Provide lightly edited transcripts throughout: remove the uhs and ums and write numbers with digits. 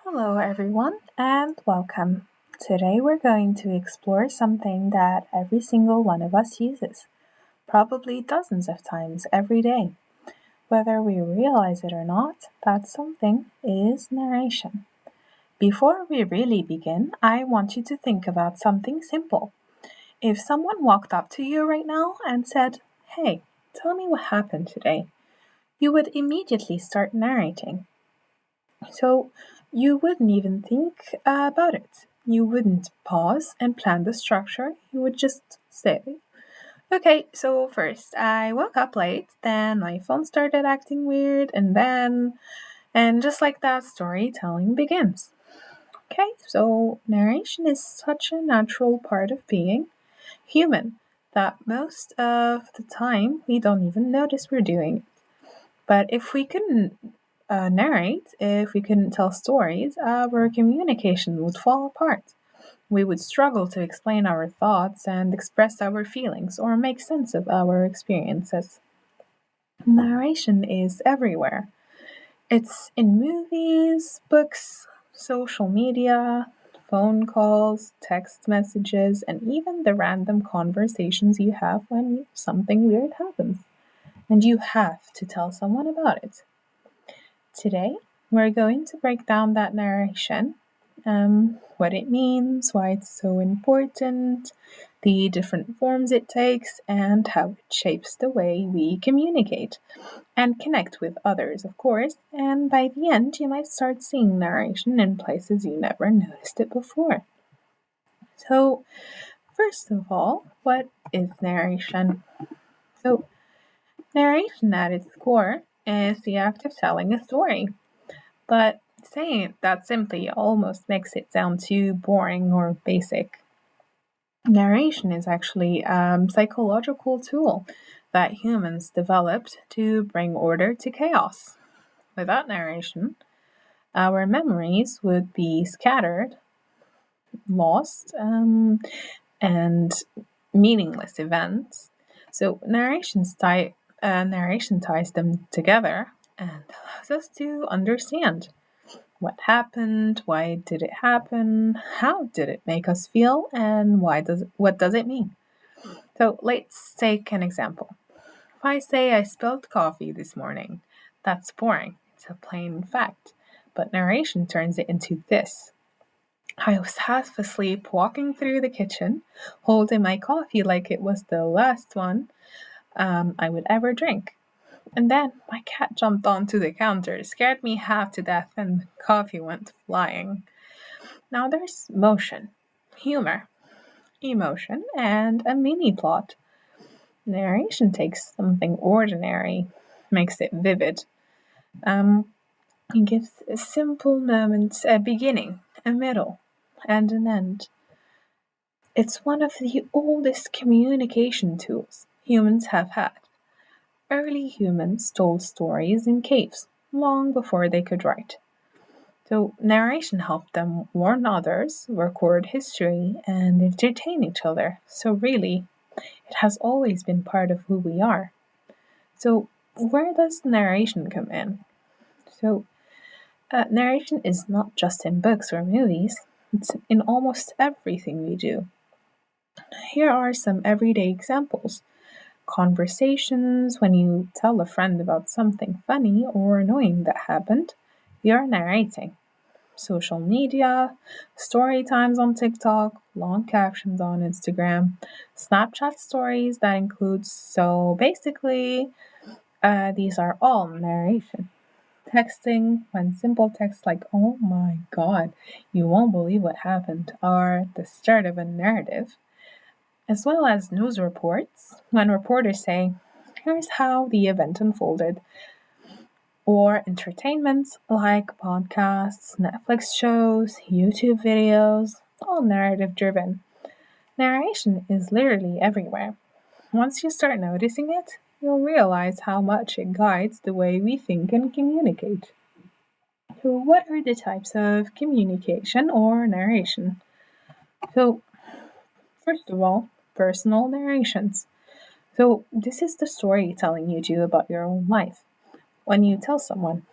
Hello, everyone, and welcome. Today we're going to explore something that every single one of us uses, probably dozens of times every day. Whether we realize it or not, that something is narration. Before we really begin, I want you to think about something simple. If someone walked up to you right now and said, "Hey, tell me what happened today," you would immediately start narrating. So you wouldn't even think about it. You wouldn't pause and plan the structure. You would just say, "Okay, so first I woke up late, then my phone started acting weird, and just like that, storytelling begins." Okay, so narration is such a natural part of being human that most of the time we don't even notice we're doing it. But if we couldn't narrate, if we couldn't tell stories, our communication would fall apart. We would struggle to explain our thoughts and express our feelings or make sense of our experiences. Narration is everywhere. It's in movies, books, social media, phone calls, text messages, and even the random conversations you have when something weird happens. And you have to tell someone about it. Today, we're going to break down that narration, what it means, why it's so important, the different forms it takes, and how it shapes the way we communicate and connect with others, of course. And by the end, you might start seeing narration in places you never noticed it before. So, first of all, what is narration? So, narration at its core is the act of telling a story. But saying it that simply almost makes it sound too boring or basic. Narration is actually a psychological tool that humans developed to bring order to chaos. Without narration, our memories would be scattered, lost, and meaningless events. So narration ties them together and allows us to understand what happened, why did it happen, how did it make us feel, and what does it mean? So let's take an example. If I say I spilled coffee this morning, that's boring. It's a plain fact. But narration turns it into this. I was half asleep walking through the kitchen, holding my coffee like it was the last one I would ever drink. And then my cat jumped onto the counter, scared me half to death, and the coffee went flying. Now there's motion, humor, emotion, and a mini plot. Narration takes something ordinary, makes it vivid. It gives a simple moment a beginning, a middle, and an end. It's one of the oldest communication tools humans have had. Early humans told stories in caves long before they could write. So, narration helped them warn others, record history, and entertain each other. So, really, it has always been part of who we are. So, where does narration come in? So, narration is not just in books or movies, it's in almost everything we do. Here are some everyday examples. Conversations, when you tell a friend about something funny or annoying that happened, you're narrating. Social media, story times on TikTok, long captions on Instagram, Snapchat stories that includes. So basically, these are all narration. Texting, when simple texts like, "Oh my god, you won't believe what happened," are the start of a narrative, as well as news reports, when reporters say, "Here's how the event unfolded," or entertainment like podcasts, Netflix shows, YouTube videos, all narrative driven. Narration is literally everywhere. Once you start noticing it, you'll realize how much it guides the way we think and communicate. So, what are the types of communication or narration? So, first of all, personal narrations. So, this is the storytelling you do about your own life. When you tell someone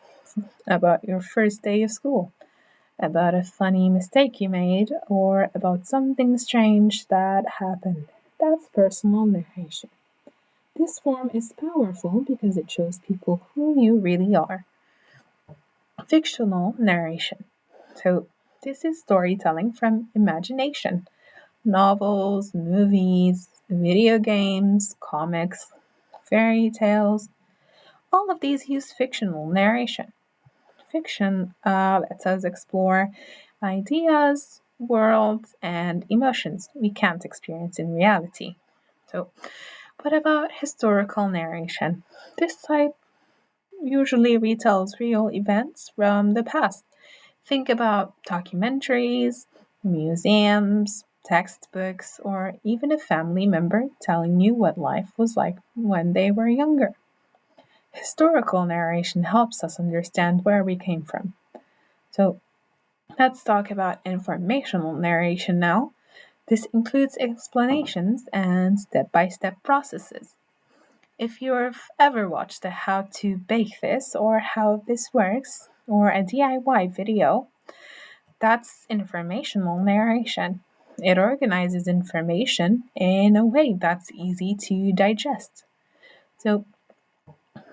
about your first day of school, about a funny mistake you made, or about something strange that happened. That's personal narration. This form is powerful because it shows people who you really are. Fictional narration. So, this is storytelling from imagination. Novels, movies, video games, comics, fairy tales, all of these use fictional narration. Fiction lets us explore ideas, worlds, and emotions we can't experience in reality. So, what about historical narration? This type usually retells real events from the past. Think about documentaries, museums, textbooks, or even a family member telling you what life was like when they were younger. Historical narration helps us understand where we came from. So, let's talk about informational narration now. This includes explanations and step by step processes. If you've ever watched a how to bake this or how this works or a DIY video, that's informational narration. It organizes information in a way that's easy to digest. So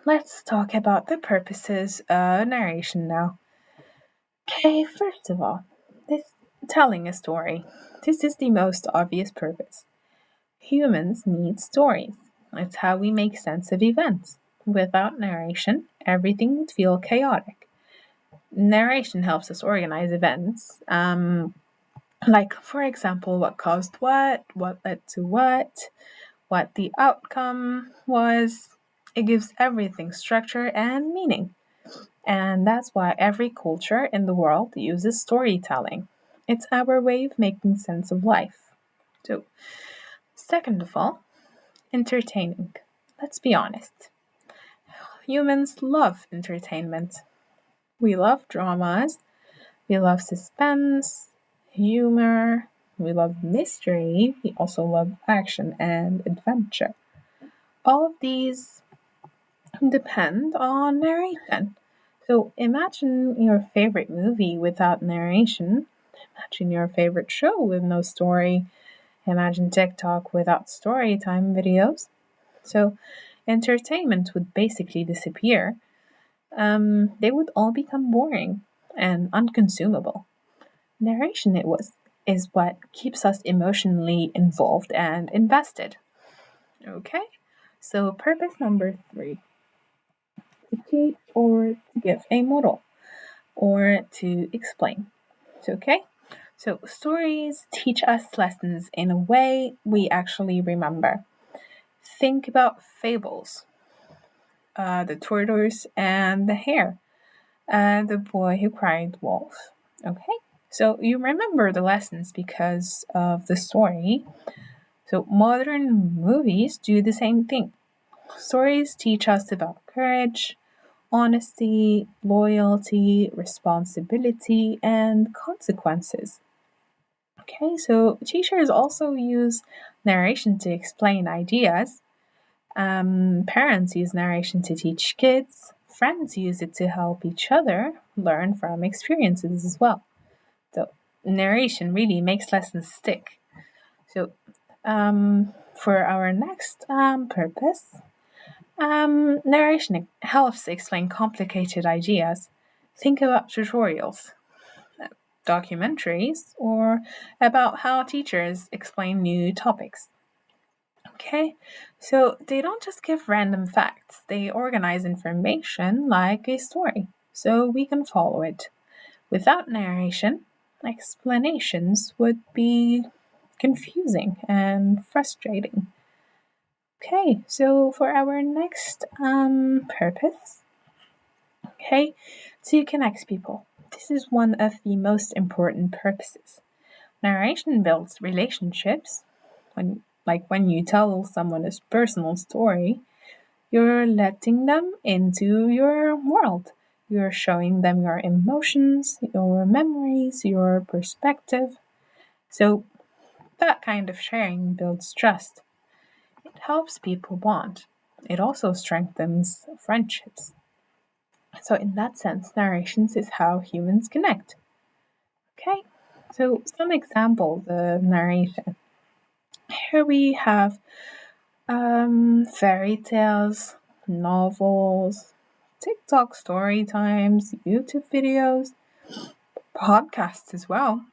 let's talk about the purposes of narration now. Okay, first of all, this telling a story. This is the most obvious purpose. Humans need stories. It's how we make sense of events. Without narration, everything would feel chaotic. Narration helps us organize events, like, for example, what caused what led to what the outcome was. It gives everything structure and meaning. And that's why every culture in the world uses storytelling. It's our way of making sense of life. So, second of all, entertaining. Let's be honest. Humans love entertainment. We love dramas, we love suspense, humor, we love mystery, we also love action and adventure. All of these depend on narration. So imagine your favorite movie without narration. Imagine your favorite show with no story. Imagine TikTok without story time videos. So entertainment would basically disappear. They would all become boring and unconsumable. Narration is what keeps us emotionally involved and invested. Okay? So purpose number 3, to teach or to give a model or to explain. Okay? So stories teach us lessons in a way we actually remember. Think about fables, the tortoise and the hare, and the boy who cried wolf. Okay? So you remember the lessons because of the story. So modern movies do the same thing. Stories teach us about courage, honesty, loyalty, responsibility, and consequences. Okay, so teachers also use narration to explain ideas. Parents use narration to teach kids. Friends use it to help each other learn from experiences as well. So, narration really makes lessons stick. So, for our next purpose, narration helps explain complicated ideas. Think about tutorials, documentaries, or about how teachers explain new topics. Okay, so they don't just give random facts, they organize information like a story so we can follow it. Without narration, explanations would be confusing and frustrating. Okay, so for our next purpose, okay, to connect people. This is one of the most important purposes. Narration builds relationships. When you tell someone a personal story, you're letting them into your world. You're showing them your emotions, your memories, your perspective. So that kind of sharing builds trust. It helps people bond. It also strengthens friendships. So, in that sense, narrations is how humans connect. Okay, so some examples of narration. Here we have fairy tales, novels, TikTok story times, YouTube videos, podcasts as well,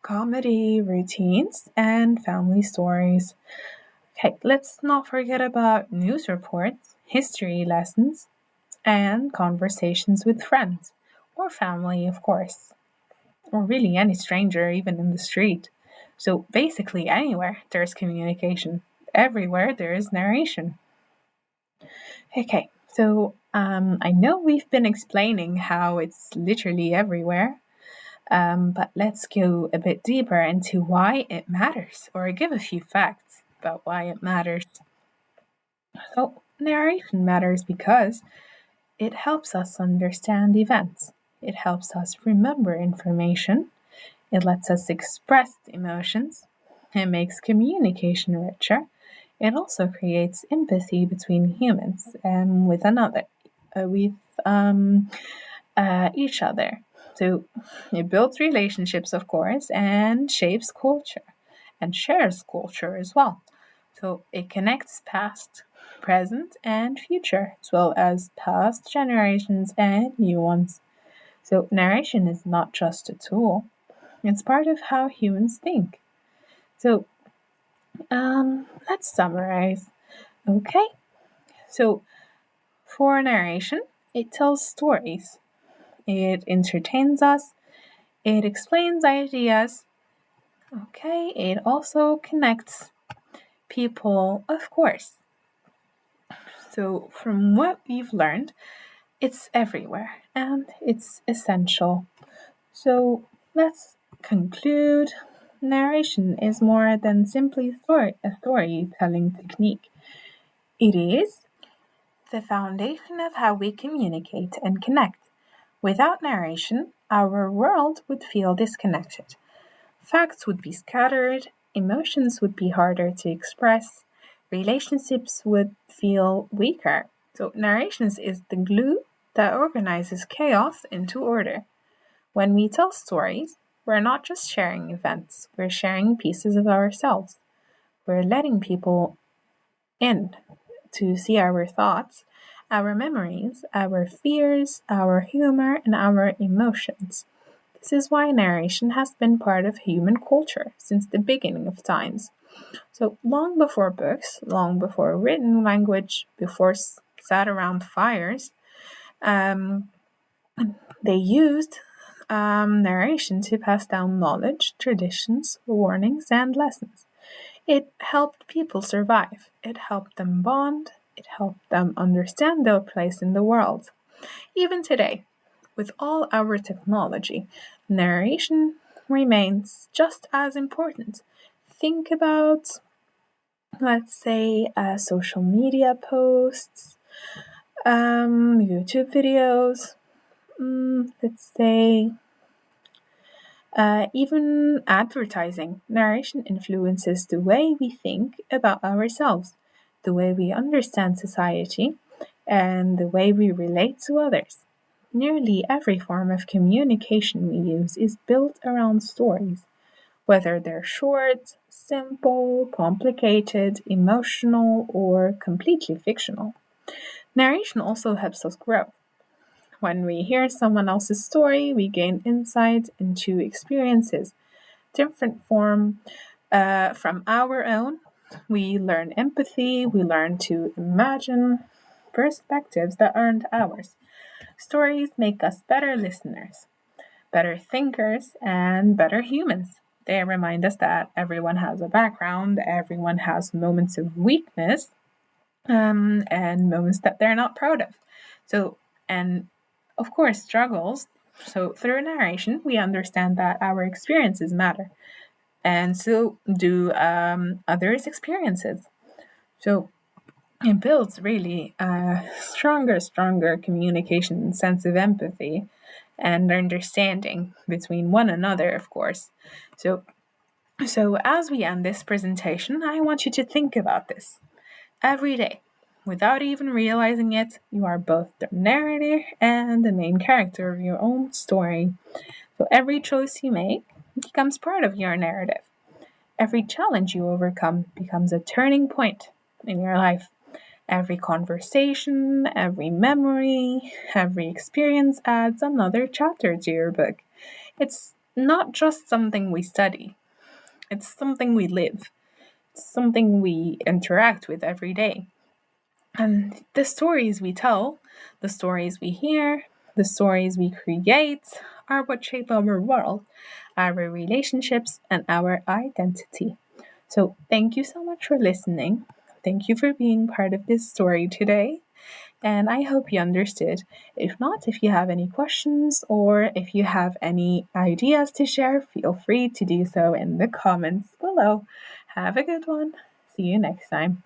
comedy routines, and family stories. Okay, let's not forget about news reports, history lessons, and conversations with friends or family, of course, or really any stranger, even in the street. So basically, anywhere there's communication, everywhere there is narration. Okay, so I know we've been explaining how it's literally everywhere, but let's go a bit deeper into why it matters, or give a few facts about why it matters. So, narration matters because it helps us understand events, it helps us remember information, it lets us express emotions, it makes communication richer, it also creates empathy between humans and with another, with each other. So it builds relationships, of course, and shapes culture and shares culture as well. So it connects past, present, and future, as well as past generations and new ones. So narration is not just a tool, it's part of how humans think. So let's summarize. Okay, so for narration, it tells stories, it entertains us, it explains ideas. Okay, it also connects people, of course. So, from what we've learned, it's everywhere and it's essential. So, let's conclude. Narration is more than simply a storytelling technique. It is the foundation of how we communicate and connect. Without narration, our world would feel disconnected. Facts would be scattered, emotions would be harder to express, relationships would feel weaker. So, narrations is the glue that organizes chaos into order. When we tell stories, we're not just sharing events, we're sharing pieces of ourselves. We're letting people in to see our thoughts, our memories, our fears, our humor, and our emotions. This is why narration has been part of human culture since the beginning of times. So, long before books, long before written language, before sat around fires, um, they used narration to pass down knowledge, traditions, warnings, and lessons. It helped people survive, it helped them bond, it helped them understand their place in the world. Even today, with all our technology, narration remains just as important. Think about, let's say, social media posts, YouTube videos, let's say, even advertising. Narration influences the way we think about ourselves, the way we understand society, and the way we relate to others. Nearly every form of communication we use is built around stories, whether they're short, simple, complicated, emotional, or completely fictional. Narration also helps us grow. When we hear someone else's story, we gain insight into experiences different from our own. We learn empathy, we learn to imagine perspectives that aren't ours. Stories make us better listeners, better thinkers, and better humans. They remind us that everyone has a background, everyone has moments of weakness, and moments that they're not proud of. So, and of course, struggles. So, through narration, we understand that our experiences matter, and so do others' experiences. So, it builds really a stronger communication, sense of empathy, and understanding between one another, of course. So as we end this presentation, I want you to think about this every day. Without even realizing it, you are both the narrator and the main character of your own story. So every choice you make becomes part of your narrative. Every challenge you overcome becomes a turning point in your life. Every conversation, every memory, every experience adds another chapter to your book. It's not just something we study, it's something we live, it's something we interact with every day. And the stories we tell, the stories we hear, the stories we create are what shape our world, our relationships, and our identity. So, thank you so much for listening. Thank you for being part of this story today. And I hope you understood. If not, if you have any questions or if you have any ideas to share, feel free to do so in the comments below. Have a good one. See you next time.